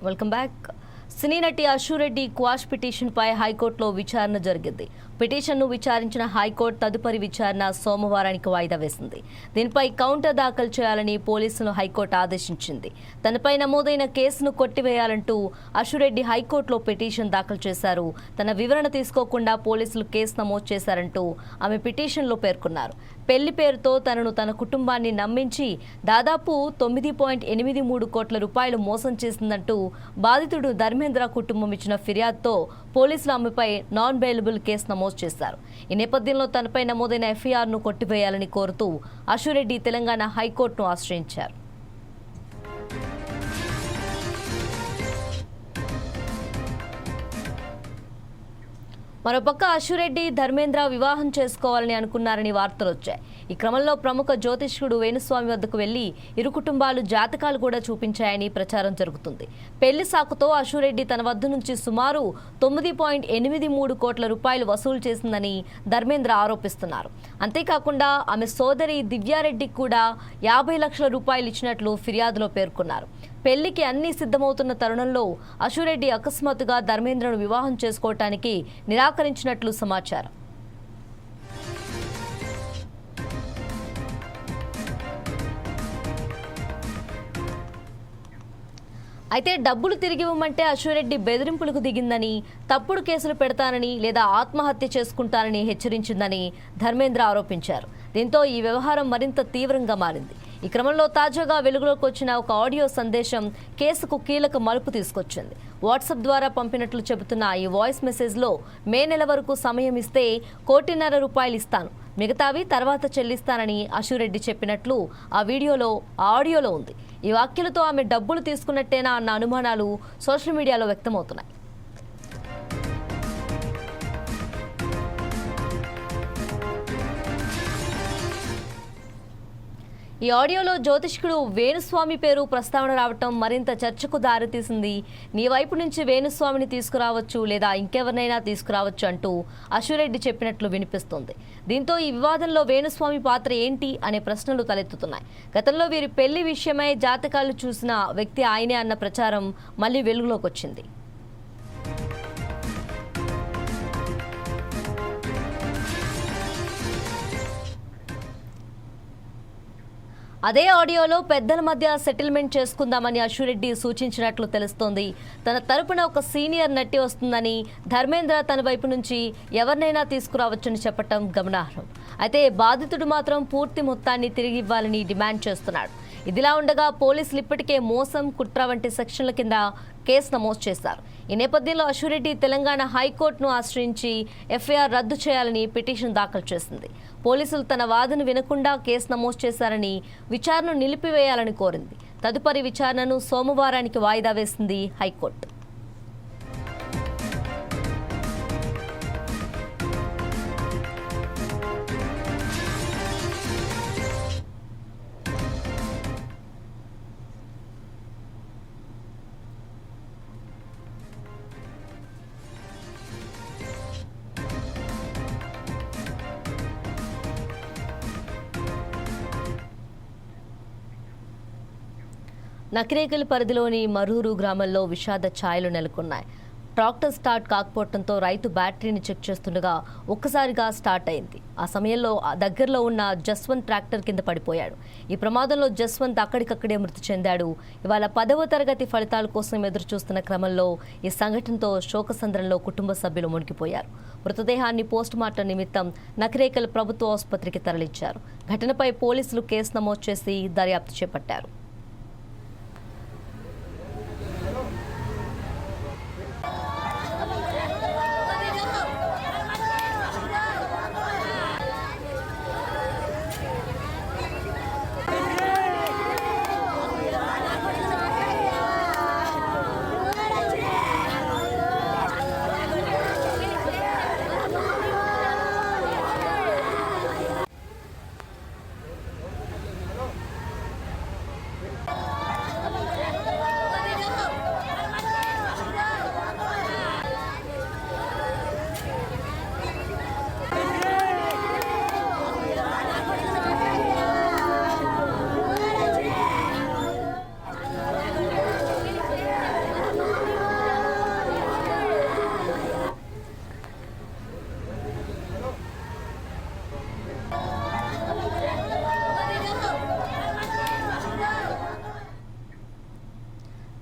Welcome back. సినీ నటి Ashu Reddy quash పిటిషన్పై హైకోర్టులో విచారణ జరిగింది. పిటిషన్ను విచారించిన హైకోర్టు తదుపరి విచారణ సోమవారానికి వాయిదా వేసింది. దీనిపై కౌంటర్ దాఖలు చేయాలని పోలీసులను హైకోర్టు ఆదేశించింది. తనపై నమోదైన కేసును కొట్టివేయాలంటూ అశురెడ్డి హైకోర్టులో పిటిషన్ దాఖలు చేశారు. తన వివరణ తీసుకోకుండా పోలీసులు కేసు నమోదు చేశారంటూ ఆమె పిటిషన్లో పేర్కొన్నారు. పెళ్లి పేరుతో తనను తన కుటుంబాన్ని నమ్మించి దాదాపు 9.83 కోట్ల రూపాయలు మోసం చేసిందంటూ బాధితుడు ధర్మేంద్ర కుటుంబం ఇచ్చిన ఫిర్యాదుతో పోలీసులు ఆమెపై నాన్ బెయిలబుల్ కేసు నమోదు చేశారు. ఈ నేపథ్యంలో తనపై నమోదైన ఎఫ్ఐఆర్ను కొట్టివేయాలని కోరుతూ అశురెడ్డి తెలంగాణ హైకోర్టును ఆశ్రయించారు. మరోపక్క అశురెడ్డి ధర్మేంద్ర వివాహం చేసుకోవాలని అనుకున్నారని వార్తలు వచ్చాయి. ఈ క్రమంలో ప్రముఖ జ్యోతిష్కుడు వేణుస్వామి వద్దకు వెళ్లి ఇరు కుటుంబాలు జాతకాలు కూడా చూపించాయని ప్రచారం జరుగుతుంది. పెళ్లి సాకుతో అశురెడ్డి తన వద్ద నుంచి సుమారు 9.83 కోట్ల రూపాయలు వసూలు చేసిందని ధర్మేంద్ర ఆరోపిస్తున్నారు. అంతేకాకుండా ఆమె సోదరి దివ్యారెడ్డికి కూడా 50 లక్షల రూపాయలు ఇచ్చినట్లు ఫిర్యాదులో పేర్కొన్నారు. పెళ్లికి అన్ని సిద్ధమవుతున్న తరుణంలో అశురెడ్డి అకస్మాత్తుగా ధర్మేంద్రను వివాహం చేసుకోవటానికి నిరాకరించినట్లు సమాచారం. అయితే డబ్బులు తిరిగి ఇవ్వమంటే అశురెడ్డి బెదిరింపులకు దిగిందని, తప్పుడు కేసులు పెడతానని లేదా ఆత్మహత్య చేసుకుంటానని హెచ్చరించిందని ధర్మేంద్ర ఆరోపించారు. దీంతో ఈ వ్యవహారం మరింత తీవ్రంగా మారింది. ఈ క్రమంలో తాజాగా వెలుగులోకి వచ్చిన ఒక ఆడియో సందేశం కేసుకు కీలక మలుపు తీసుకొచ్చింది. వాట్సాప్ ద్వారా పంపినట్లు చెబుతున్న ఈ వాయిస్ మెసేజ్లో మే నెల వరకు సమయం ఇస్తే 1.5 కోటి ఇస్తాను, మిగతావి తర్వాత చెల్లిస్తానని అశురెడ్డి చెప్పినట్లు ఆ ఆడియోలో ఉంది. ఈ వ్యాఖ్యలతో ఆమె డబ్బులు తీసుకున్నట్టేనా అన్న అనుమానాలు సోషల్ మీడియాలో వ్యక్తమవుతున్నాయి. ఈ ఆడియోలో జ్యోతిష్కుడు వేణుస్వామి పేరు ప్రస్తావన రావటం మరింత చర్చకు దారితీసింది. నీ వైపు నుంచి వేణుస్వామిని తీసుకురావచ్చు లేదా ఇంకెవరినైనా తీసుకురావచ్చు అంటూ అశురెడ్డి చెప్పినట్లు వినిపిస్తోంది. దీంతో ఈ వివాదంలో వేణుస్వామి పాత్ర ఏంటి అనే ప్రశ్నలు తలెత్తుతున్నాయి. గతంలో వీరి పెళ్లి విషయమై జాతకాలు చూసిన వ్యక్తి ఆయనే అన్న ప్రచారం మళ్లీ వెలుగులోకి వచ్చింది. అదే ఆడియోలో పెద్దల మధ్య సెటిల్మెంట్ చేసుకుందామని అశురెడ్డి సూచించినట్లు తెలుస్తోంది. తన తరపున ఒక సీనియర్ నటి వస్తుందని, ధర్మేంద్ర తన వైపు నుంచి ఎవరినైనా తీసుకురావచ్చని చెప్పటం గమనార్హం. అయితే బాధితుడు మాత్రం పూర్తి మొత్తాన్ని తిరిగి ఇవ్వాలని డిమాండ్ చేస్తున్నాడు. ఇదిలా ఉండగా పోలీసులు ఇప్పటికే మోసం, కుట్ర వంటి సెక్షన్ల కింద కేసు నమోదు చేశారు. ఈ నేపథ్యంలో అశురెడ్డి తెలంగాణ హైకోర్టును ఆశ్రయించి ఎఫ్ఐఆర్ రద్దు చేయాలని పిటిషన్ దాఖలు చేసింది. పోలీసులు తన వాదన వినకుండా కేసు నమోదు చేశారని, విచారణను నిలిపివేయాలని కోరింది. తదుపరి విచారణను సోమవారానికి వాయిదా వేసింది హైకోర్టు. నకిరేకల్ పరిధిలోని మరూరు గ్రామంలో విషాద ఛాయలు నెలకొన్నాయి. ట్రాక్టర్ స్టార్ట్ కాకపోవడంతో రైతు బ్యాటరీని చెక్ చేస్తుండగా ఒక్కసారిగా స్టార్ట్ అయింది. ఆ సమయంలో దగ్గరలో ఉన్న జస్వంత్ ట్రాక్టర్ కింద పడిపోయాడు. ఈ ప్రమాదంలో జస్వంత్ అక్కడికక్కడే మృతి చెందాడు. ఇవాళ 10వ తరగతి ఫలితాల కోసం ఎదురు చూస్తున్న క్రమంలో ఈ సంఘటనతో శోకసంద్రంలో కుటుంబ సభ్యులు మునిగిపోయారు. మృతదేహాన్ని పోస్టుమార్టం నిమిత్తం నకిరేకల్ ప్రభుత్వ ఆసుపత్రికి తరలించారు. ఘటనపై పోలీసులు కేసు నమోదు చేసి దర్యాప్తు చేపట్టారు.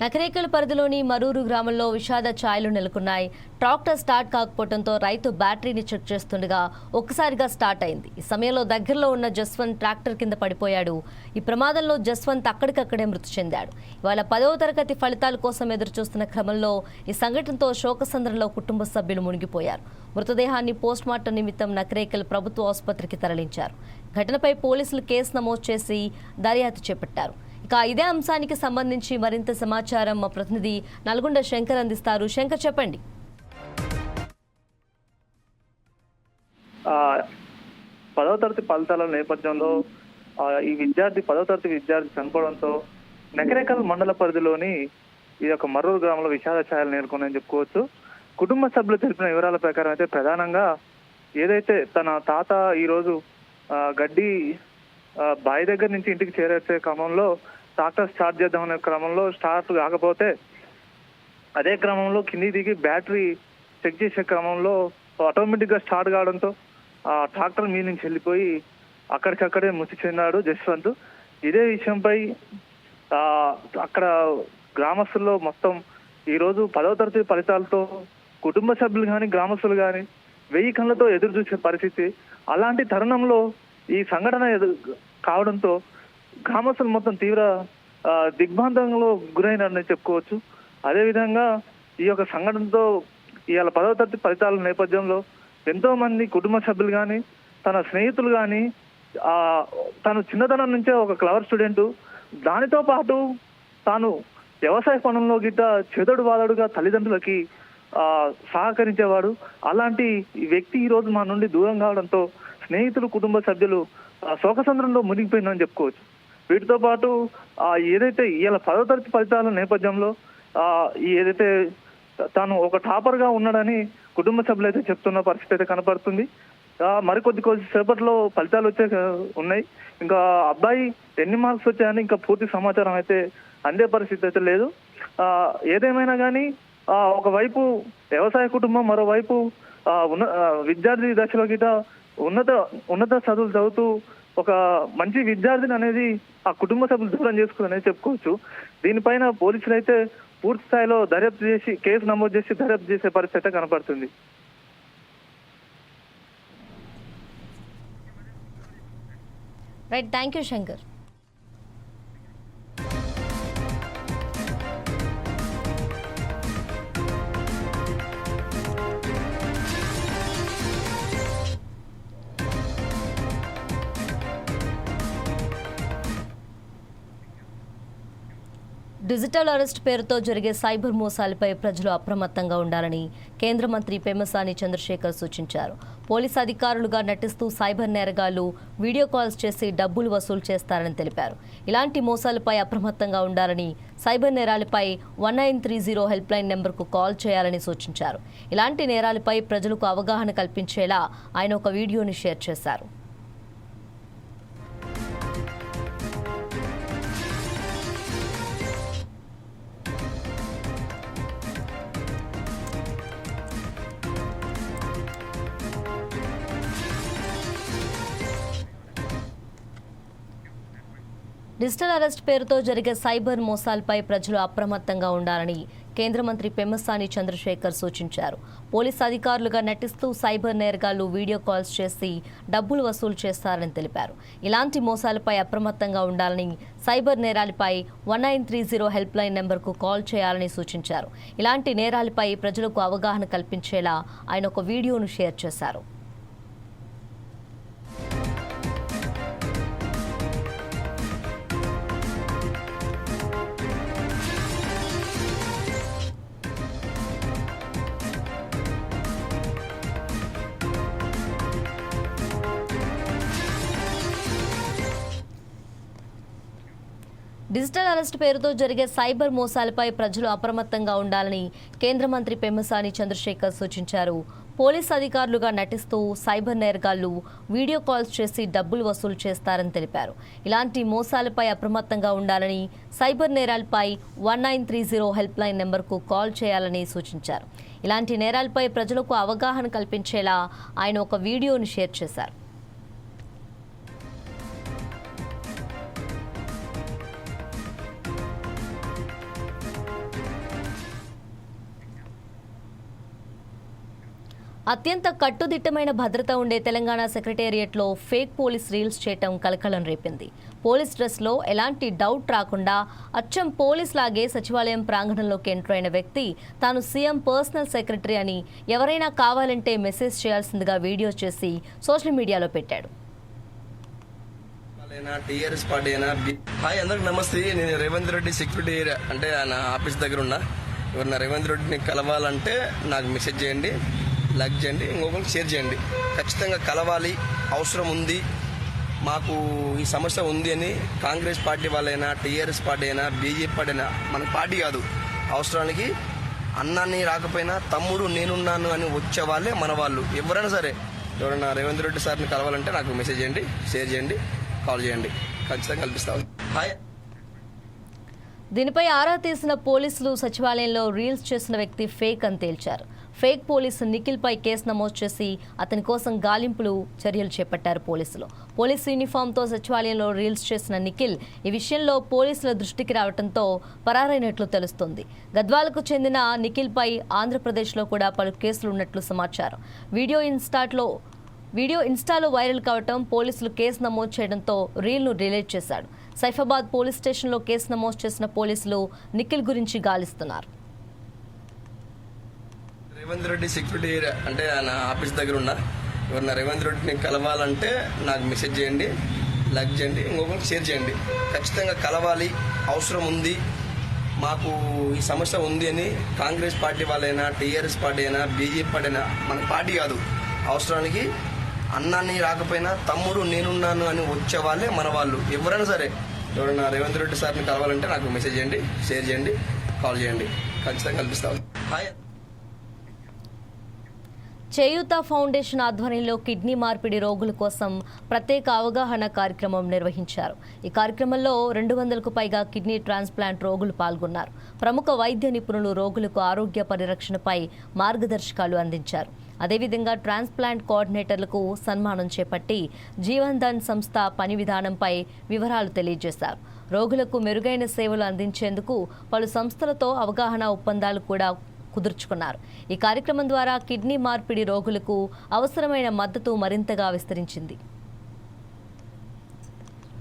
నకరేకల్ పరిధిలోని మరూరు గ్రామంలో విషాద ఛాయలు నెలకొన్నాయి. ట్రాక్టర్ స్టార్ట్ కాకపోవడంతో రైతు బ్యాటరీని చెక్ చేస్తుండగా ఒక్కసారిగా స్టార్ట్ అయింది. ఈ సమయంలో దగ్గరలో ఉన్న జస్వంత్ ట్రాక్టర్ కింద పడిపోయాడు. ఈ ప్రమాదంలో జస్వంత్ అక్కడికక్కడే మృతి చెందాడు. ఇవాళ 10వ తరగతి ఫలితాల కోసం ఎదురుచూస్తున్న క్రమంలో ఈ సంఘటనతో శోకసంద్రంలో కుటుంబ సభ్యులు మునిగిపోయారు. మృతదేహాన్ని పోస్టుమార్టం నిమిత్తం నకరేకల్ ప్రభుత్వ ఆసుపత్రికి తరలించారు. ఘటనపై పోలీసులు కేసు నమోదు చేసి దర్యాప్తు చేపట్టారు. ఇక ఇదే అంశానికి సంబంధించి మరింత సమాచారం మా ప్రతినిధి నల్గొండ శంకర్ అందిస్తారు. శంకర్, చెప్పండి. 10వ తరగతి ఫలితాల నేపథ్యంలో ఈ 10వ తరగతి విద్యార్థి చనిపోవడంతో నకరేకల్ మండల పరిధిలోని ఈ యొక్క మర్రూరు గ్రామంలో విషాద ఛాయలు నేర్కొన్నాయని చెప్పుకోవచ్చు. కుటుంబ సభ్యులు తెలిపిన వివరాల ప్రకారం అయితే ప్రధానంగా ఏదైతే తన తాత ఈరోజు గడ్డి బావి దగ్గర నుంచి ఇంటికి చేరే క్రమంలో ట్రాక్టర్ స్టార్ట్ చేద్దామనే క్రమంలో స్టార్ట్ కాకపోతే అదే క్రమంలో కింది దిగి బ్యాటరీ చెక్ చేసే క్రమంలో ఆటోమేటిక్ గా స్టార్ట్ కావడంతో ఆ ట్రాక్టర్ మీద నుంచి వెళ్ళిపోయి అక్కడికక్కడే మృతి చెందాడు జస్వంత్. ఇదే విషయంపై అక్కడ గ్రామస్తుల్లో మొత్తం ఈరోజు 10వ తరగతి ఫలితాలతో కుటుంబ సభ్యులు కానీ గ్రామస్తులు కానీ 1000 కళ్ళతో ఎదురు చూసే పరిస్థితి. అలాంటి తరుణంలో ఈ సంఘటన కావడంతో గ్రామస్తులు మొత్తం తీవ్ర దిగ్భ్రాంతంలో గురైనారని చెప్పుకోవచ్చు. అదేవిధంగా ఈ యొక్క సంఘటనతో ఇవాళ 10వ తరగతి ఫలితాల నేపథ్యంలో ఎంతో మంది కుటుంబ సభ్యులు కానీ తన స్నేహితులు కానీ తను చిన్నతనం నుంచే ఒక క్లవర్ స్టూడెంట్, దానితో పాటు తాను వ్యవసాయ పనుల్లో గిట్ట చెదడు వాదడుగా తల్లిదండ్రులకి సహకరించేవాడు. అలాంటి వ్యక్తి ఈ రోజు మా నుండి దూరం కావడంతో స్నేహితులు కుటుంబ సభ్యులు శోకసంద్రంలో మునిగిపోయిందని చెప్పుకోవచ్చు. వీటితో పాటు ఏదైతే ఇవాళ 10వ తరగతి ఫలితాల నేపథ్యంలో ఏదైతే తాను ఒక టాపర్ గా ఉన్నాడని కుటుంబ సభ్యులు అయితే చెప్తున్న పరిస్థితి అయితే కనపడుతుంది. కొద్ది సేపట్లో ఫలితాలు వచ్చే ఉన్నాయి. ఇంకా అబ్బాయి ఎన్ని మార్క్స్ వచ్చాయని ఇంకా పూర్తి సమాచారం అయితే అందే పరిస్థితి అయితే లేదు. ఏదేమైనా కానీ ఒకవైపు వ్యవసాయ కుటుంబం, మరోవైపు విద్యార్థి దశలో గిట ఉన్నత చదువులు చదువుతూ ఒక మంచి విద్యార్థిని అనేది ఆ కుటుంబ సభ్యులు దూరం చేసుకుందని చెప్పుకోవచ్చు. దీనిపైన పోలీసులు అయితే పూర్తి స్థాయిలో దర్యాప్తు చేసి కేసు నమోదు చేసి దర్యాప్తు చేసే పరిస్థితి కనపడుతుంది. Right, thank you Shankar. Digital arrest పేరుతో జరిగే సైబర్ మోసాలపై ప్రజలు అప్రమత్తంగా ఉండాలని కేంద్ర మంత్రి పెమ్మసాని చంద్రశేఖర్ సూచించారు. పోలీసు అధికారులుగా నటిస్తూ సైబర్ నేరగాళ్లు వీడియో కాల్స్ చేసి డబ్బులు వసూలు చేస్తారని తెలిపారు. ఇలాంటి మోసాలపై అప్రమత్తంగా ఉండాలని, సైబర్ నేరాలపై 1930 హెల్ప్ లైన్ నెంబర్కు కాల్ చేయాలని సూచించారు. ఇలాంటి నేరాలపై ప్రజలకు అవగాహన కల్పించేలా ఆయన ఒక వీడియోని షేర్ చేశారు. డిజిటల్ అరెస్ట్ పేరుతో జరిగే సైబర్ మోసాలపై ప్రజలు అప్రమత్తంగా ఉండాలని కేంద్ర మంత్రి పెమ్మసాని చంద్రశేఖర్ సూచించారు. పోలీసు అధికారులుగా నటిస్తూ సైబర్ నేరగాళ్లు వీడియో కాల్స్ చేసి డబ్బులు వసూలు చేస్తారని తెలిపారు. ఇలాంటి మోసాలపై అప్రమత్తంగా ఉండాలని, సైబర్ నేరాలపై 1930 హెల్ప్ లైన్ నెంబర్కు కాల్ చేయాలని సూచించారు. ఇలాంటి నేరాలపై ప్రజలకు అవగాహన కల్పించేలా ఆయన ఒక వీడియోను షేర్ చేశారు. డిజిటల్ అరెస్ట్ పేరుతో జరిగే సైబర్ మోసాలపై ప్రజలు అప్రమత్తంగా ఉండాలని కేంద్ర మంత్రి పెమ్మసాని చంద్రశేఖర్ సూచించారు. పోలీసు అధికారులుగా నటిస్తూ సైబర్ నేరగాళ్లు వీడియో కాల్స్ చేసి డబ్బులు వసూలు చేస్తారని తెలిపారు. ఇలాంటి మోసాలపై అప్రమత్తంగా ఉండాలని, సైబర్ నేరాలపై 1930 హెల్ప్ లైన్ నెంబర్కు కాల్ చేయాలని సూచించారు. ఇలాంటి నేరాలపై ప్రజలకు అవగాహన కల్పించేలా ఆయన ఒక వీడియోను షేర్ చేశారు. అత్యంత కట్టుదిట్టమైన భద్రత ఉండే తెలంగాణ సెక్రటేరియట్లో ఫేక్ పోలీస్ రీల్స్ చేయటం కలకలం రేపింది. పోలీస్ డ్రెస్లో ఎలాంటి డౌట్ రాకుండా అచ్చం పోలీస్ లాగే సచివాలయం ప్రాంగణంలోకి ఎంటర్ అయిన వ్యక్తి తాను సీఎం పర్సనల్ సెక్రటరీ అని ఎవరైనా కావాలంటే మెసేజ్ చేయాల్సిందిగా వీడియో చేసి సోషల్ మీడియాలో పెట్టాడు. టీఆర్ఎస్ పార్టీ అయినా హాయ్ అందరికి నమస్తే. నేను రేవంత్ రెడ్డి సెక్యూరిటీ అంటే నా ఆఫీస్ దగ్గర ఉన్నా. ఎవరన్నా రేవంత్ రెడ్డిని కలవాలంటే నాకు మెసేజ్ చేయండి, లైక్ చేయండి, ఇంకొకరికి షేర్ చేయండి. ఖచ్చితంగా కలవాలి, అవసరం ఉంది, మాకు ఈ సమస్య ఉంది అని కాంగ్రెస్ పార్టీ వాళ్ళైనా టీఆర్ఎస్ పార్టీ అయినా బీజేపీ పార్టీ అయినా మన పార్టీ కాదు, అవసరానికి అన్నాన్ని రాకపోయినా తమ్ముడు నేనున్నాను అని వచ్చే వాళ్ళే మన వాళ్ళు. ఎవరైనా సరే ఎవరైనా రేవంత్ రెడ్డి సార్ని కలవాలంటే నాకు మెసేజ్ చేయండి, షేర్ చేయండి, కాల్ చేయండి, ఖచ్చితంగా కల్పిస్తాం. హాయ్. దీనిపై ఆరా తీసిన పోలీసులు సచివాలయంలో రీల్స్ చేసిన వ్యక్తి ఫేక్ అని తేల్చారు. ఫేక్ పోలీసు నిఖిల్పై కేసు నమోదు చేసి అతని కోసం గాలింపులు చర్యలు చేపట్టారు పోలీసులు. పోలీసు యూనిఫామ్తో సచివాలయంలో రీల్స్ చేసిన నిఖిల్ ఈ విషయంలో పోలీసుల దృష్టికి రావడంతో పరారైనట్లు తెలుస్తోంది. గద్వాలకు చెందిన నిఖిల్పై ఆంధ్రప్రదేశ్లో కూడా పలు కేసులు ఉన్నట్లు సమాచారం. వీడియో ఇన్స్టాలో వైరల్ కావటం పోలీసులు కేసు నమోదు చేయడంతో రీల్ను డిలీట్ చేశాడు. సైఫాబాద్ పోలీస్ స్టేషన్లో కేసు నమోదు చేసిన పోలీసులు నిఖిల్ గురించి గాలిస్తున్నారు. రేవంత్ రెడ్డి సెక్యూరిటీ అంటే నా ఆఫీస్ దగ్గర ఉన్నా. ఎవరన్నా రేవంత్ రెడ్డిని కలవాలంటే నాకు మెసేజ్ చేయండి, లైక్ చేయండి, ఇంకొకరికి షేర్ చేయండి. ఖచ్చితంగా కలవాలి, అవసరం ఉంది, మాకు ఈ సమస్య ఉంది అని కాంగ్రెస్ పార్టీ వాళ్ళైనా టీఆర్ఎస్ పార్టీ అయినా బీజేపీ పార్టీ అయినా మన పార్టీ కాదు, అవసరానికి అన్నాన్ని రాకపోయినా తమ్ముడు నేనున్నాను అని వచ్చే వాళ్ళే మన వాళ్ళు. ఎవరైనా సరే ఎవరైనా రేవంత్ రెడ్డి సార్ని కలవాలంటే నాకు మెసేజ్ చేయండి, షేర్ చేయండి, కాల్ చేయండి, ఖచ్చితంగా కల్పిస్తాం. హాయ్. చేయూత ఫౌండేషన్ ఆధ్వర్యంలో కిడ్నీ మార్పిడి రోగుల కోసం ప్రత్యేక అవగాహన కార్యక్రమం నిర్వహించారు. ఈ కార్యక్రమంలో 200కు పైగా కిడ్నీ ట్రాన్స్ప్లాంట్ రోగులు పాల్గొన్నారు. ప్రముఖ వైద్య నిపుణులు రోగులకు ఆరోగ్య పరిరక్షణపై మార్గదర్శకాలు అందించారు. అదేవిధంగా ట్రాన్స్ప్లాంట్ కోఆర్డినేటర్లకు సన్మానం చేపట్టి జీవన్ ధన్ సంస్థ పని విధానంపై వివరాలు తెలియజేశారు. రోగులకు మెరుగైన సేవలు అందించేందుకు పలు సంస్థలతో అవగాహన ఒప్పందాలు కూడా కుదుర్చుకున్నారు. ఈ కార్యక్రమం ద్వారా కిడ్నీ మార్పిడి రోగులకు అవసరమైన మద్దతు మరింతగా విస్తరించింది.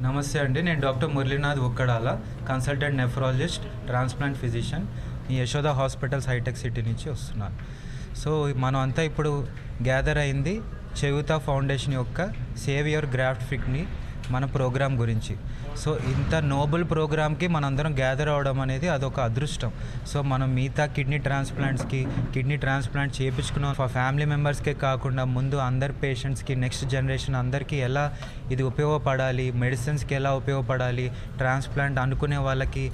నమస్తే అండి, నేను doctor Muralinath Ukkadala, consultant nephrologist, transplant physician, ఈ యశోద హాస్పిటల్స్ హైటెక్ సిటీ నుంచి వస్తున్నాను. సో మనం అంతా ఇప్పుడు గ్యాదర్ అయింది చేయూత ఫౌండేషన్ యొక్క సేవ్ యువర్ గ్రాఫ్ట్ కిడ్నీ మన ప్రోగ్రామ్ గురించి. సో ఇంత నోబుల్ ప్రోగ్రామ్కి మనందరం గ్యాదర్ అవ్వడం అనేది అదొక అదృష్టం. సో మనం మిగతా కిడ్నీ ట్రాన్స్ప్లాంట్ చేయించుకున్న ఫ్యామిలీ మెంబర్స్కే కాకుండా ముందు అందరి పేషెంట్స్కి, నెక్స్ట్ జనరేషన్ అందరికీ ఎలా ఇది ఉపయోగపడాలి, మెడిసిన్స్కి ఎలా ఉపయోగపడాలి, ట్రాన్స్ప్లాంట్ అనుకునే వాళ్ళకి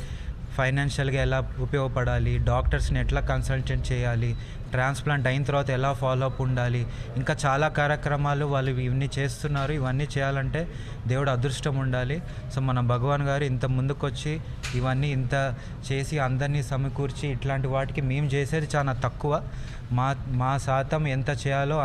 ఫైనాన్షియల్గా ఎలా ఉపయోగపడాలి, డాక్టర్స్ని ఎట్లా కన్సల్టెంట్ చేయాలి, ట్రాన్స్ప్లాంట్ అయిన తర్వాత ఎలా ఫాలోఅప్ ఉండాలి, ఇంకా చాలా కార్యక్రమాలు వాళ్ళు ఇవన్నీ చేస్తున్నారు. ఇవన్నీ చేయాలంటే దేవుడు అదృష్టం ఉండాలి. సో మన భగవాన్ గారు ఇంత ముందుకొచ్చి ఇవన్నీ ఇంత చేసి అందరినీ సమకూర్చి ఇట్లాంటి వాటికి మేము చేసేది చాలా తక్కువ. మా శాతం ఎంత చేయాలో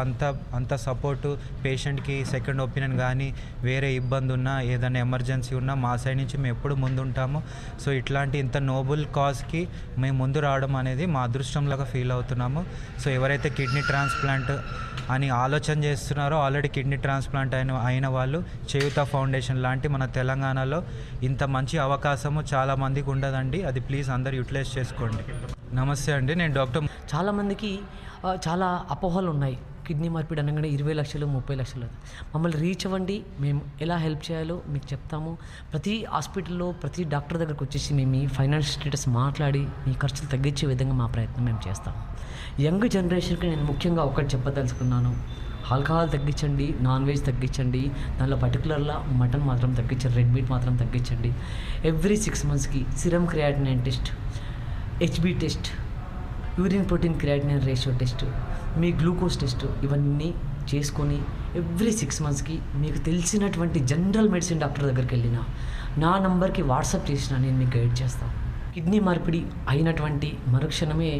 అంత సపోర్టు పేషెంట్కి, సెకండ్ ఒపీనియన్ కానీ వేరే ఇబ్బంది ఉన్నా, ఏదైనా ఎమర్జెన్సీ ఉన్నా మా సైడ్ నుంచి మేము ఎప్పుడు ముందుంటాము. సో ఇట్లాంటి ఇంత నోబుల్ కాజ్కి మేము ముందు రావడం అనేది మా అదృష్టంలాగా ఫీల్ అవుతున్నాము. సో ఎవరైతే కిడ్నీ ట్రాన్స్ప్లాంట్ అని ఆలోచన చేస్తున్నారో, ఆల్రెడీ కిడ్నీ ట్రాన్స్ప్లాంట్ అయిన వాళ్ళు చేయూత ఫౌండేషన్ లాంటి మన తెలంగాణలో ఇంత మంచి అవకాశము చాలామందికి ఉండదండి. అది ప్లీజ్ అందరు యూటిలైజ్ చేసుకోండి. నమస్తే అండి, నేను డాక్టర్. చాలామందికి చాలా అపోహలు ఉన్నాయి. కిడ్నీ మార్పిడి అనగానే 20 లక్షలు 30 లక్షలు. మమ్మల్ని రీచ్ అవ్వండి, మేము ఎలా హెల్ప్ చేయాలో మీకు చెప్తాము. ప్రతి హాస్పిటల్లో ప్రతి డాక్టర్ దగ్గరకు వచ్చేసి మేము మీ ఫైనాన్షియల్ స్టేటస్ మాట్లాడి మీ ఖర్చులు తగ్గించే విధంగా మా ప్రయత్నం మేము చేస్తాము. యంగ్ జనరేషన్కి నేను ముఖ్యంగా ఒకటి చెప్పదలుచుకున్నాను. ఆల్కహాల్ తగ్గించండి, నాన్ వెజ్ తగ్గించండి, దానిలో పర్టికులర్గా మటన్ మాత్రం తగ్గించండి, రెడ్ మీట్ మాత్రం తగ్గించండి. ఎవ్రీ 6 monthsకి serum creatinine test, HB test, urine protein creatinine ratio test, మీ గ్లూకోజ్ టెస్ట్, ఇవన్నీ చేసుకొని ఎవ్రీ 6 monthsకి మీకు తెలిసినటువంటి జనరల్ మెడిసిన్ డాక్టర్ దగ్గరికి వెళ్ళినా నా నంబర్కి వాట్సాప్ చేసినా నేను మీకు గైడ్ చేస్తాను. కిడ్నీ మార్పిడి అయినటువంటి మరుక్షణమే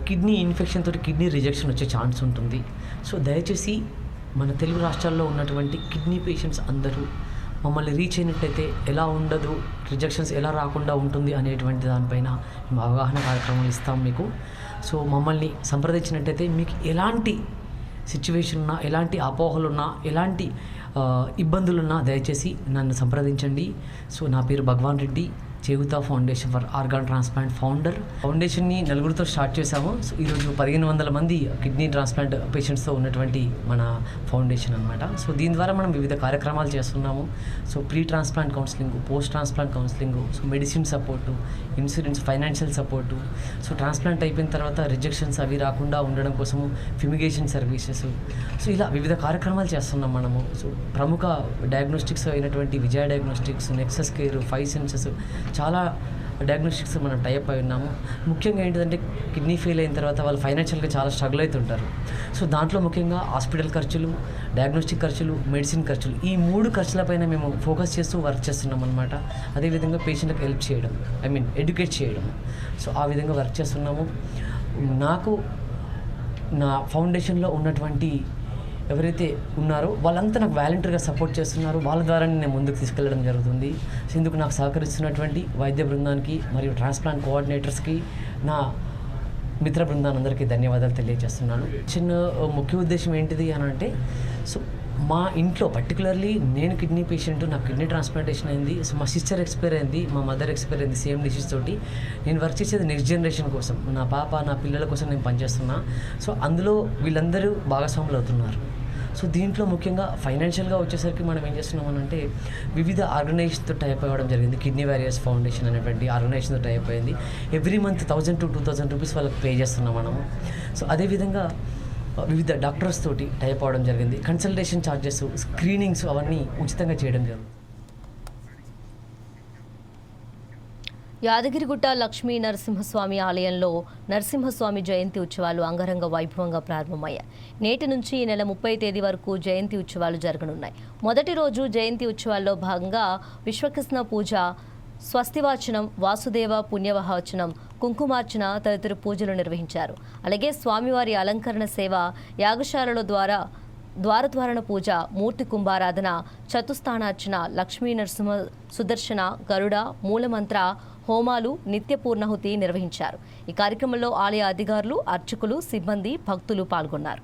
కిడ్నీ ఇన్ఫెక్షన్ తోటి కిడ్నీ రిజెక్షన్ వచ్చే ఛాన్స్ ఉంటుంది. సో దయచేసి మన తెలుగు రాష్ట్రాల్లో ఉన్నటువంటి కిడ్నీ పేషెంట్స్ అందరూ మమ్మల్ని రీచ్ అయినట్టయితే ఎలా ఉండదు, రిజెక్షన్స్ ఎలా రాకుండా ఉంటుంది అనేటువంటి దానిపైన మేము అవగాహన కార్యక్రమాలు ఇస్తాం మీకు. సో మమ్మల్ని సంప్రదించినట్టయితే మీకు ఎలాంటి సిచ్యువేషన్ ఉన్నా, ఎలాంటి అపోహలున్నా, ఎలాంటి ఇబ్బందులున్నా దయచేసి నన్ను సంప్రదించండి. సో నా పేరు Bhagavan Reddy, Cheyutha foundation for organ transplant founder. ఫౌండేషన్ని నలుగురితో స్టార్ట్ చేశాము. సో ఈరోజు 1500 మంది కిడ్నీ ట్రాన్స్ప్లాంట్ పేషెంట్స్తో ఉన్నటువంటి మన ఫౌండేషన్ అనమాట. సో దీని ద్వారా మనం వివిధ కార్యక్రమాలు చేస్తున్నాము. So pre transplant counselling, post transplant counselling, so medicine support, insurance, financial support, so transplant అయిపోయిన తర్వాత రిజెక్షన్స్ అవి రాకుండా ఉండడం కోసము ఫ్యూమిగేషన్ సర్వీసెస్, సో ఇలా వివిధ కార్యక్రమాలు చేస్తున్నాం మనము. సో ప్రముఖ డయాగ్నోస్టిక్స్ అయినటువంటి విజయ డయాగ్నోస్టిక్స్, నెక్సస్ కేర్, 5 సెన్సెస్, చాలా డయాగ్నోస్టిక్స్ మనం టైప్ అయి ఉన్నాము. ముఖ్యంగా ఏంటంటే కిడ్నీ ఫెయిల్ అయిన తర్వాత వాళ్ళు ఫైనాన్షియల్గా చాలా స్ట్రగుల్ అవుతుంటారు. సో దాంట్లో ముఖ్యంగా హాస్పిటల్ ఖర్చులు, డయాగ్నోస్టిక్ ఖర్చులు, మెడిసిన్ ఖర్చులు, ఈ 3 ఖర్చులపైన మేము ఫోకస్ చేస్తూ వర్క్ చేస్తున్నాం అనమాట. అదేవిధంగా పేషెంట్లకు హెల్ప్ చేయడం, ఎడ్యుకేట్ చేయడం, సో ఆ విధంగా వర్క్ చేస్తున్నాము. నాకు నా ఫౌండేషన్లో ఉన్నటువంటి ఎవరైతే ఉన్నారో వాళ్ళంతా నాకు వాలంటీర్గా సపోర్ట్ చేస్తున్నారు. వాళ్ళ ద్వారా నేను ముందుకు తీసుకెళ్ళడం జరుగుతుంది. సో ఇందుకు నాకు సహకరిస్తున్నటువంటి వైద్య బృందానికి మరియు ట్రాన్స్ప్లాంట్ కోఆర్డినేటర్స్కి, నా మిత్ర బృందానందరికీ ధన్యవాదాలు తెలియజేస్తున్నాను. చిన్న ముఖ్య ఉద్దేశం ఏంటిది అని అంటే, సో మా ఇంట్లో పర్టికులర్లీ నేను కిడ్నీ పేషెంట్, నాకు కిడ్నీ ట్రాన్స్ప్లాంటేషన్ అయింది. సో మా సిస్టర్ ఎక్స్పైర్ అయింది, మా మదర్ ఎక్స్పైర్ అయింది సేమ్ డిసీజ్ తోటి. నేను వర్క్ చేసేది నెక్స్ట్ జనరేషన్ కోసం, నా పాప, నా పిల్లల కోసం నేను పనిచేస్తున్నా. సో అందులో వీళ్ళందరూ భాగస్వాములు అవుతున్నారు. సో దీంట్లో ముఖ్యంగా ఫైనాన్షియల్గా వచ్చేసరికి మనం ఏం చేస్తున్నామనంటే వివిధ ఆర్గనైజేషన్తో టైప్ అవ్వడం జరిగింది. కిడ్నీ వారియర్స్ ఫౌండేషన్ అనేటువంటి ఆర్గనైజేషన్తో టైప్ అయింది. ఎవ్రీ మంత్ 1000 to 2000 రూపీస్ వాళ్ళకి పే చేస్తున్నాం మనము. సో అదేవిధంగా వివిధ డాక్టర్స్ తోటి టైప్ అవ్వడం జరిగింది. కన్సల్టేషన్ ఛార్జెస్, స్క్రీనింగ్స్ అవన్నీ ఉచితంగా చేయడం జరుగుతుంది. యాదగిరిగుట్ట లక్ష్మీ నరసింహస్వామి ఆలయంలో నరసింహస్వామి జయంతి ఉత్సవాలు అంగరంగ వైభవంగా ప్రారంభమయ్యాయి. నేటి నుంచి ఈ నెల 30 తేదీ వరకు జయంతి ఉత్సవాలు జరగనున్నాయి. మొదటి రోజు జయంతి ఉత్సవాల్లో భాగంగా విశ్వకృష్ణ పూజ, స్వస్తివాచనం, వాసుదేవ పుణ్యవహవచనం, కుంకుమార్చన తదితర పూజలు నిర్వహించారు. అలాగే స్వామివారి అలంకరణ సేవ, యాగశాలలో ద్వారద్వారణ పూజ, మూర్తి కుంభారాధన, చతుస్థానార్చన, లక్ష్మీ నరసింహ సుదర్శన, గరుడ, మూలమంత్ర హోమాలు, నిత్య పూర్ణాహుతి నిర్వహించారు. ఈ కార్యక్రమంలో ఆలయ అధికారులు, అర్చకులు, సిబ్బంది, భక్తులు పాల్గొన్నారు.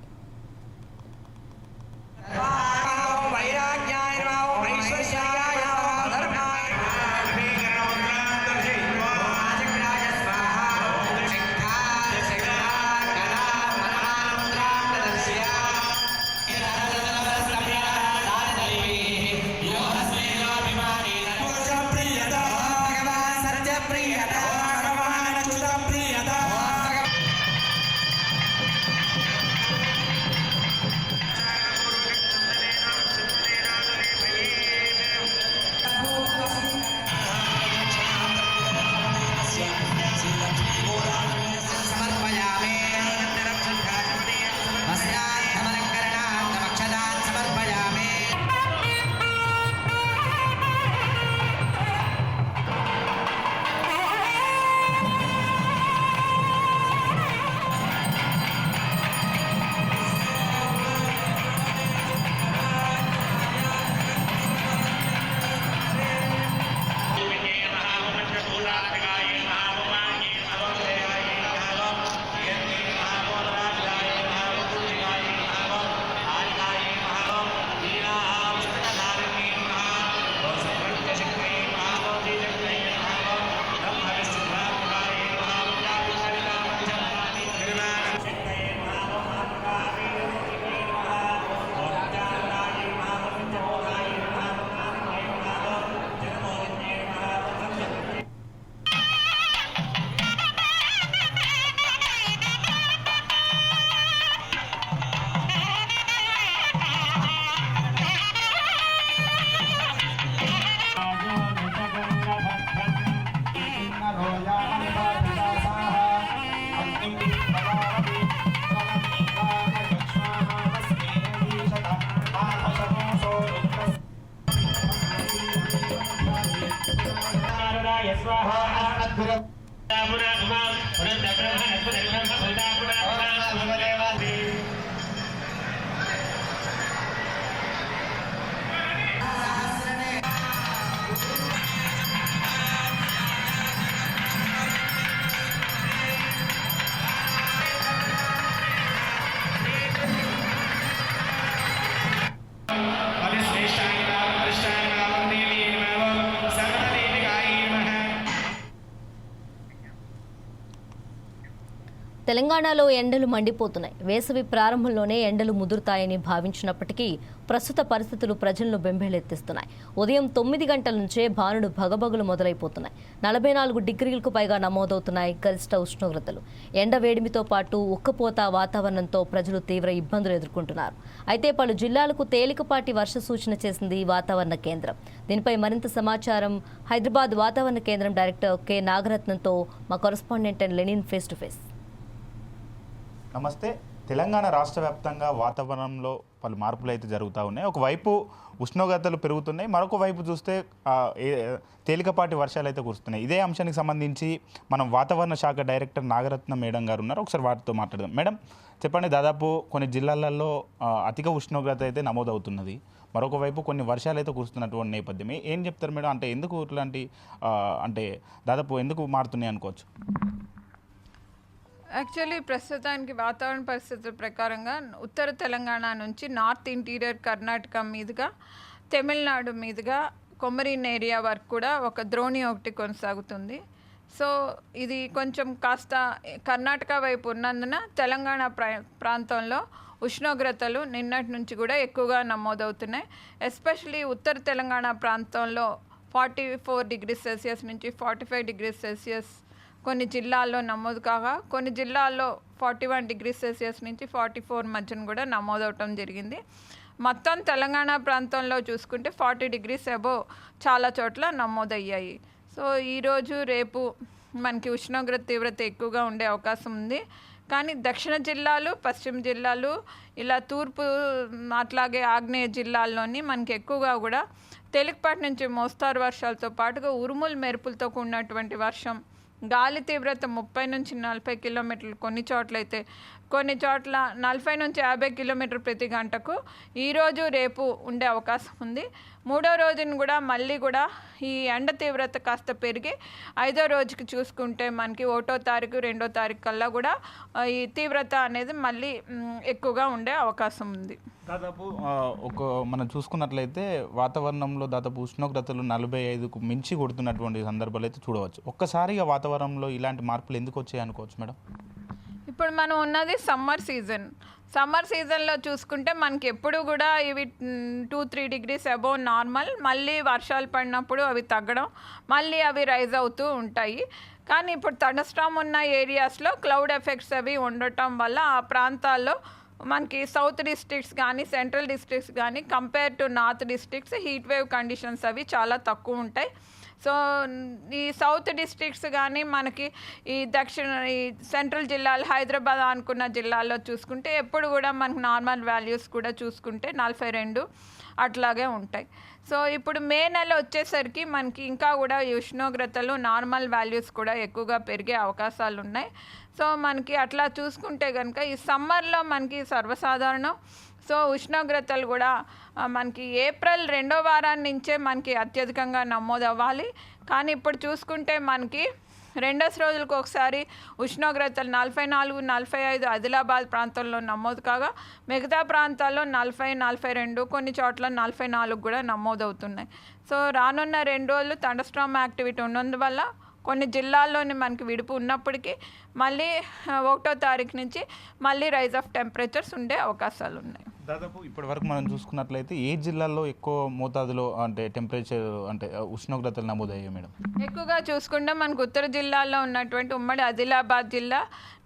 తెలంగాణలో ఎండలు మండిపోతున్నాయి. వేసవి ప్రారంభంలోనే ఎండలు ముదురుతాయని భావించినప్పటికీ ప్రస్తుత పరిస్థితులు ప్రజలను బెంబేలెత్తిస్తున్నాయి. ఉదయం 9 గంటల నుంచే భానుడు భగభగులు మొదలైపోతున్నాయి. 44 డిగ్రీలకు పైగా నమోదవుతున్నాయి గరిష్ట ఉష్ణోగ్రతలు. ఎండ వేడిమితో పాటు ఉక్కపోత వాతావరణంతో ప్రజలు తీవ్ర ఇబ్బందులు ఎదుర్కొంటున్నారు. అయితే పలు జిల్లాలకు తేలికపాటి వర్ష సూచన చేసింది వాతావరణ కేంద్రం. దీనిపై మరింత సమాచారం హైదరాబాద్ వాతావరణ కేంద్రం డైరెక్టర్ కె నాగరత్నంతో మా correspondent Lenin face to face. నమస్తే. తెలంగాణ రాష్ట్ర వ్యాప్తంగా వాతావరణంలో పలు మార్పులు అయితే జరుగుతూ ఉన్నాయి. ఒకవైపు ఉష్ణోగ్రతలు పెరుగుతున్నాయి, మరొక వైపు చూస్తే తేలికపాటి వర్షాలు అయితే కురుస్తున్నాయి. ఇదే అంశానికి సంబంధించి మనం వాతావరణ శాఖ డైరెక్టర్ నాగరత్నం మేడం గారు ఉన్నారు. ఒకసారి వాటితో మాట్లాడదాం. మేడం చెప్పండి, దాదాపు కొన్ని జిల్లాలలో అధిక ఉష్ణోగ్రత అయితే నమోదవుతున్నది, మరొక వైపు కొన్ని వర్షాలు అయితే కురుస్తున్నటువంటి నేపథ్యం ఏం చెప్తారు మేడం? అంటే ఎందుకు ఇట్లాంటి అంటే దాదాపు ఎందుకు మారుతున్నాయి అనుకోవచ్చు? యాక్చువల్లీ ప్రస్తుతానికి వాతావరణ పరిస్థితుల ప్రకారంగా ఉత్తర తెలంగాణ నుంచి నార్త్ ఇంటీరియర్ కర్ణాటక మీదుగా తమిళనాడు మీదుగా కొమరిన్ ఏరియా వరకు కూడా ఒక ద్రోణి ఒకటి కొనసాగుతుంది. సో ఇది కొంచెం కాస్త కర్ణాటక వైపు ఉన్నందున తెలంగాణ ప్రాంతంలో ఉష్ణోగ్రతలు నిన్నటి నుంచి కూడా ఎక్కువగా నమోదవుతున్నాయి. ఎస్పెషలీ ఉత్తర తెలంగాణ ప్రాంతంలో 44 డిగ్రీస్ సెల్సియస్ నుంచి 45 డిగ్రీస్ సెల్సియస్ కొన్ని జిల్లాల్లో నమోదు కాగా, కొన్ని జిల్లాల్లో 41 డిగ్రీస్ సెల్సియస్ నుంచి 44 మధ్యన కూడా నమోదవటం జరిగింది. మొత్తం తెలంగాణ ప్రాంతంలో చూసుకుంటే 40 డిగ్రీస్ అబోవ్ చాలా చోట్ల నమోదయ్యాయి. సో ఈరోజు రేపు మనకి ఉష్ణోగ్రత తీవ్రత ఎక్కువగా ఉండే అవకాశం ఉంది. కానీ దక్షిణ జిల్లాలు, పశ్చిమ జిల్లాలు, ఇలా తూర్పు అట్లాగే ఆగ్నేయ జిల్లాల్లోని మనకి ఎక్కువగా కూడా తేలికపాటి నుంచి మోస్తారు వర్షాలతో పాటుగా ఉరుములు మెరుపులతో కూడినటువంటి వర్షం, గాలి తీవ్రత 30 నుంచి 40 కిలోమీటర్లు, కొన్ని చోట్లయితే కొన్ని చోట్ల 40 నుంచి 50 కిలోమీటర్ల ప్రతి గంటకు ఈరోజు రేపు ఉండే అవకాశం ఉంది. మూడో రోజున కూడా మళ్ళీ కూడా ఈ ఎండ తీవ్రత కాస్త పెరిగి 5వ రోజుకి చూసుకుంటే మనకి 1వ తారీఖు 2వ తారీఖు కల్లా కూడా ఈ తీవ్రత అనేది మళ్ళీ ఎక్కువగా ఉండే అవకాశం ఉంది. దాదాపు మనం చూసుకున్నట్లయితే వాతావరణంలో దాదాపు ఉష్ణోగ్రతలు 45కు మించి కొడుతున్నటువంటి సందర్భాలు అయితే చూడవచ్చు. ఒక్కసారిగా వాతావరణంలో ఇలాంటి మార్పులు ఎందుకు వచ్చాయి అనుకోవచ్చు మేడం? ఇప్పుడు మనం ఉన్నది సమ్మర్ సీజన్లో చూసుకుంటే మనకి ఎప్పుడు కూడా ఇవి 2-3 డిగ్రీస్ అబోవ్ నార్మల్, మళ్ళీ వర్షాలు పడినప్పుడు అవి తగ్గడం, మళ్ళీ అవి రైజ్ అవుతూ ఉంటాయి. కానీ ఇప్పుడు థండర్స్టార్మ్ ఉన్న ఏరియాస్లో క్లౌడ్ ఎఫెక్ట్స్ అవి ఉండటం వల్ల ఆ ప్రాంతాల్లో మనకి సౌత్ డిస్ట్రిక్ట్స్ కానీ సెంట్రల్ డిస్ట్రిక్ట్స్ కానీ compare to north districts heat wave conditions అవి చాలా తక్కువ ఉంటాయి. సో ఈ సౌత్ డిస్ట్రిక్ట్స్ కానీ మనకి ఈ సెంట్రల్ జిల్లాలు, హైదరాబాద్ అనుకున్న జిల్లాల్లో చూసుకుంటే ఎప్పుడు కూడా మనకి నార్మల్ వాల్యూస్ కూడా చూసుకుంటే 42 అట్లాగే ఉంటాయి. సో ఇప్పుడు మే నెల వచ్చేసరికి మనకి ఇంకా కూడా ఈ ఉష్ణోగ్రతలు నార్మల్ వాల్యూస్ కూడా ఎక్కువగా పెరిగే అవకాశాలు ఉన్నాయి. సో మనకి అట్లా చూసుకుంటే కనుక ఈ సమ్మర్లో మనకి సర్వసాధారణం. సో ఉష్ణోగ్రతలు కూడా మనకి ఏప్రిల్ 2వ వారాన్ని నుంచే మనకి అత్యధికంగా నమోదవ్వాలి. కానీ ఇప్పుడు చూసుకుంటే మనకి 2 రోజులకు ఒకసారి ఉష్ణోగ్రతలు 44-45 ఆదిలాబాద్ ప్రాంతంలో నమోదు కాగా, మిగతా ప్రాంతాల్లో 40-42, కొన్ని చోట్ల 44 కూడా నమోదవుతున్నాయి. సో రానున్న 2 రోజులు థండర్స్టార్మ్ యాక్టివిటీ ఉన్నందువల్ల కొన్ని జిల్లాల్లోని మనకి విడుపు ఉన్నప్పటికీ మళ్ళీ 1వ తారీఖు నుంచి మళ్ళీ రైజ్ ఆఫ్ టెంపరేచర్స్ ఉండే అవకాశాలు ఉన్నాయి. దాదాపు ఇప్పటి వరకు మనం చూసుకున్నట్లయితే ఏ జిల్లాల్లో ఎక్కువ మోతాదులో అంటే టెంపరేచర్ అంటే ఉష్ణోగ్రతలు నమోదయ్యాయి మేడం? ఎక్కువగా చూసుకుంటే మనకు ఉత్తర జిల్లాల్లో ఉన్నటువంటి ఉమ్మడి ఆదిలాబాద్ జిల్లా,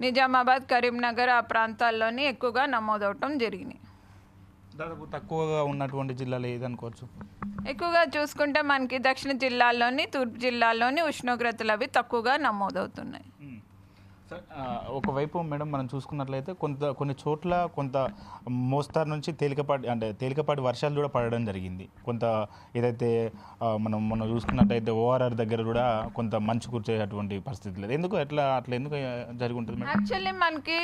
నిజామాబాద్, కరీంనగర్ ఆ ప్రాంతాల్లోని ఎక్కువగా నమోదవటం జరిగినాయి. దాదాపు తక్కువగా ఉన్నటువంటి జిల్లాలు ఏదనుకోవచ్చు? ఎక్కువగా చూసుకుంటే మనకి దక్షిణ జిల్లాల్లోని, తూర్పు జిల్లాల్లోని ఉష్ణోగ్రతలు అవి తక్కువగా నమోదవుతున్నాయి. ఒకవైపు మేడం మనం చూసుకున్నట్లయితే కొన్ని చోట్ల కొంత మోస్తారు నుంచి తేలికపాటి వర్షాలు కూడా పడడం జరిగింది. కొంత ఏదైతే మనం చూసుకున్నట్లయితే ఓఆర్ఆర్ దగ్గర కూడా కొంత మంచు కురిచేటువంటి పరిస్థితి లేదు. అట్లా ఎందుకు జరిగి ఉంటుంది మేడం? యాక్చువల్లీ మనకి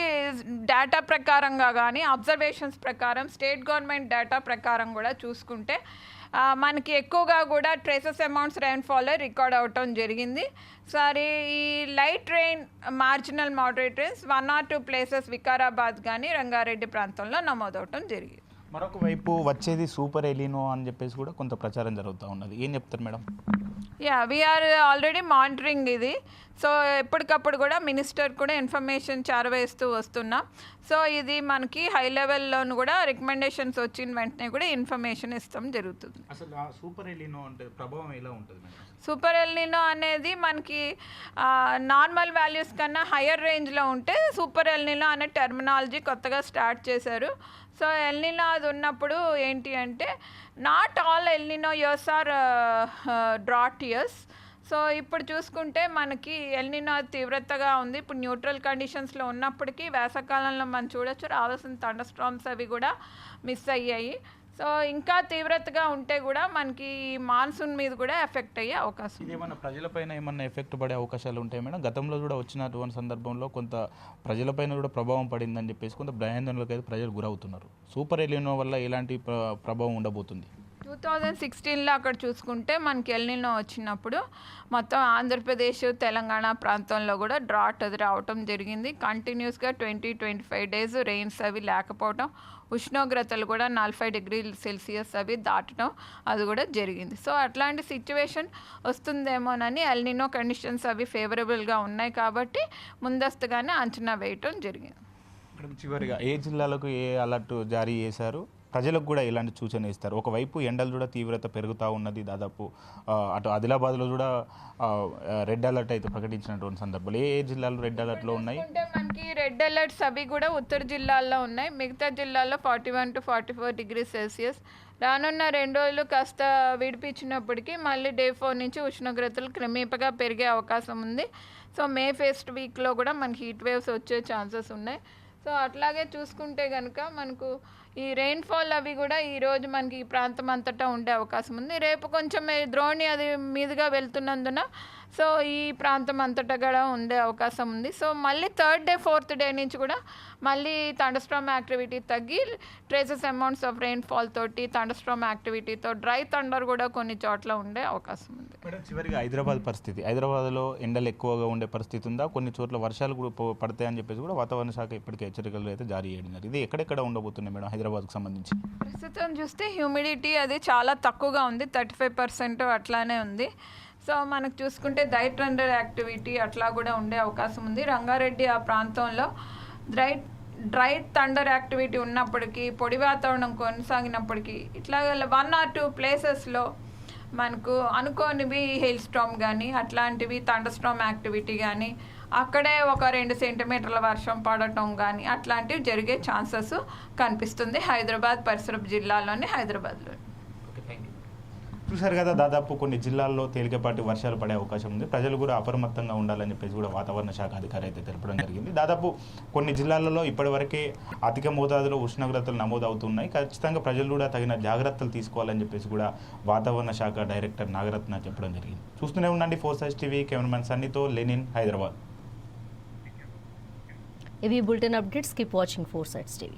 డేటా ప్రకారంగా కానీ అబ్జర్వేషన్స్ ప్రకారం స్టేట్ గవర్నమెంట్ డేటా ప్రకారం కూడా చూసుకుంటే మనకి ఎక్కువగా కూడా ట్రేసెస్ అమౌంట్స్ రెయిన్ఫాల్ రికార్డ్ అవటం జరిగింది. సరే ఈ light rain, marginal moderate rains 1 or 2 places Vikarabad కానీ రంగారెడ్డి ప్రాంతంలో నమోదవటం జరిగింది. మరొక వైపు వచ్చేది సూపర్ ఎలినో అని చెప్పేసి కూడా కొంత ప్రచారం జరుగుతూ ఉన్నది. ఏం చెప్తారు మేడం? వీఆర్ ఆల్రెడీ మానిటరింగ్ ఇది. సో ఎప్పటికప్పుడు కూడా మినిస్టర్ కూడా ఇన్ఫర్మేషన్ చేరవేస్తూ వస్తున్నాం. సో ఇది మనకి హై లెవెల్లోను కూడా రికమెండేషన్స్ వచ్చిన వెంటనే కూడా ఇన్ఫర్మేషన్ ఇస్తాం జరుగుతుంది. అసలు ఆ సూపర్ ఎలినో అంటే ప్రభావం ఎలా ఉంటుంది మేడం? సూపర్ ఎల్నినో అనేది మనకి నార్మల్ వాల్యూస్ కన్నా హయ్యర్ రేంజ్లో ఉంటే సూపర్ ఎల్నినో అనే టెర్మినాలజీ కొత్తగా స్టార్ట్ చేశారు. సో ఎల్నినో అది ఉన్నప్పుడు ఏంటి అంటే not all El Niño years or drought years. So ఇప్పుడు చూసుకుంటే మనకి ఎల్నినో తీవ్రతగా ఉంది. ఇప్పుడు న్యూట్రల్ కండిషన్స్లో ఉన్నప్పటికీ వేసవకాలంలో మనం చూడొచ్చు రావాల్సిన థండర్ స్టార్మ్స్ అవి కూడా మిస్ అయ్యాయి. సో ఇంకా తీవ్రతగా ఉంటే కూడా మనకి మాన్సూన్ మీద కూడా ఎఫెక్ట్ అయ్యే అవకాశం ఉంది. ఏమన్నా ప్రజలపైన ఏమన్నా ఎఫెక్ట్ పడే అవకాశాలు ఉంటాయి మేడం? గతంలో కూడా వచ్చినటువంటి సందర్భంలో కొంత ప్రజలపైన కూడా ప్రభావం పడిందని చెప్పేసి కొంత భయాందోళనలకు అయితే ప్రజలు గురవుతున్నారు. సూపర్ ఎలినో వల్ల ఎలాంటి ప్రభావం ఉండబోతుంది? 2016లో అక్కడ చూసుకుంటే మనకి ఎల్నినో వచ్చినప్పుడు మొత్తం ఆంధ్రప్రదేశ్ తెలంగాణ ప్రాంతంలో కూడా డ్రాట్ అది రావటం జరిగింది. కంటిన్యూస్గా 20-25 డేస్ రెయిన్స్ అవి లేకపోవటం, ఉష్ణోగ్రతలు కూడా 40 డిగ్రీల సెల్సియస్ అవి దాటడం అది కూడా జరిగింది. సో అట్లాంటి సిచ్యువేషన్ వస్తుందేమోనని ఎల్నినో కండిషన్స్ అవి ఫేవరబుల్గా ఉన్నాయి కాబట్టి ముందస్తుగానే అంచనా వేయటం జరిగింది. చివరిగా ఏ జిల్లాలకు ఏ అలర్ట్ జారీ చేశారు? ప్రజలకు కూడా ఇలాంటి సూచన ఇస్తారు? ఒకవైపు ఎండలు కూడా తీవ్రత పెరుగుతూ ఉన్నది. దాదాపు అటు ఆదిలాబాద్లో కూడా రెడ్ అలర్ట్ అయితే ప్రకటించినటువంటి సందర్భాలు ఏ జిల్లాలు రెడ్ అలర్ట్లో ఉన్నాయి? అంటే మనకి రెడ్ అలర్ట్స్ అవి కూడా ఉత్తర జిల్లాల్లో ఉన్నాయి. మిగతా జిల్లాల్లో 41 to 44 డిగ్రీస్ సెల్సియస్. రానున్న 2 రోజులు కాస్త విడిపించినప్పటికీ మళ్ళీ డే 4 నుంచి ఉష్ణోగ్రతలు క్రమేపగా పెరిగే అవకాశం ఉంది. సో మే ఫస్ట్ వీక్లో కూడా మనకి హీట్ వేవ్స్ వచ్చే ఛాన్సెస్ ఉన్నాయి. సో అట్లాగే చూసుకుంటే కనుక మనకు ఈ రెయిన్ఫాల్ అవి కూడా ఈరోజు మనకి ఈ ప్రాంతం అంతటా ఉండే అవకాశం ఉంది. రేపు కొంచెం ద్రోణి అది మీదుగా వెళ్తున్నందున సో ఈ ప్రాంతం అంతటా కూడా ఉండే అవకాశం ఉంది. సో మళ్ళీ 3rd డే 4th డే నుంచి కూడా మళ్ళీ థండర్స్టార్మ్ యాక్టివిటీ తగ్గి ట్రేసెస్ అమౌంట్స్ ఆఫ్ రెయిన్ఫాల్ తోటి థండర్స్టార్మ్ యాక్టివిటీతో డ్రై థండర్ కూడా కొన్ని చోట్ల ఉండే అవకాశం ఉంది. మేడం చివరిగా హైదరాబాద్ పరిస్థితి, హైదరాబాద్లో ఎండలు ఎక్కువగా ఉండే పరిస్థితి ఉందా? కొన్ని చోట్ల వర్షాలు కూడా పడతాయని చెప్పేసి కూడా వాతావరణ శాఖ ఇప్పటికే హెచ్చరికలు అయితే జారీ చేయడం. ఇది ఎక్కడెక్కడ ఉండబోతున్నాయి మేడం హైదరాబాద్కు సంబంధించి? ప్రస్తుతం చూస్తే హ్యూమిడిటీ అది చాలా తక్కువగా ఉంది, 35% అట్లానే ఉంది. సో మనకు చూసుకుంటే డ్రై థండర్ యాక్టివిటీ అట్లా కూడా ఉండే అవకాశం ఉంది. రంగారెడ్డి ఆ ప్రాంతంలో డ్రై థండర్ యాక్టివిటీ ఉన్నప్పటికీ పొడి వాతావరణం కొనసాగినప్పటికీ ఇట్లా 1 or 2 ప్లేసెస్లో మనకు అనుకోనివి హెయిల్ స్టార్మ్ కానీ అట్లాంటివి థండర్ స్టార్మ్ యాక్టివిటీ కానీ అక్కడే ఒక 2 సెంటీమీటర్ల వర్షం పడటం కానీ అట్లాంటివి జరిగే ఛాన్సెస్ కనిపిస్తుంది హైదరాబాద్ పరిసర జిల్లాలోని హైదరాబాద్లో. చూశారు కదా, దాదాపు కొన్ని జిల్లాల్లో తేలికపాటి వర్షాలు పడే అవకాశం ఉంది. ప్రజలు కూడా అప్రమత్తంగా ఉండాలని చెప్పేసి కూడా వాతావరణ శాఖ అధికారి అయితే తెలపడం జరిగింది. దాదాపు కొన్ని జిల్లాలలో ఇప్పటివరకే అధిక మోతాదులో ఉష్ణోగ్రతలు నమోదవుతున్నాయి. ఖచ్చితంగా ప్రజలు కూడా తగిన జాగ్రత్తలు తీసుకోవాలని చెప్పేసి కూడా వాతావరణ శాఖ డైరెక్టర్ నాగరత్న చెప్పడం జరిగింది. చూస్తూనే ఉండండి 4 Sides TV. కెమెరామెన్ సన్నీతో లెనిన్, హైదరాబాద్. ఇవి bulletin updates. Keep watching 4 Sides TV.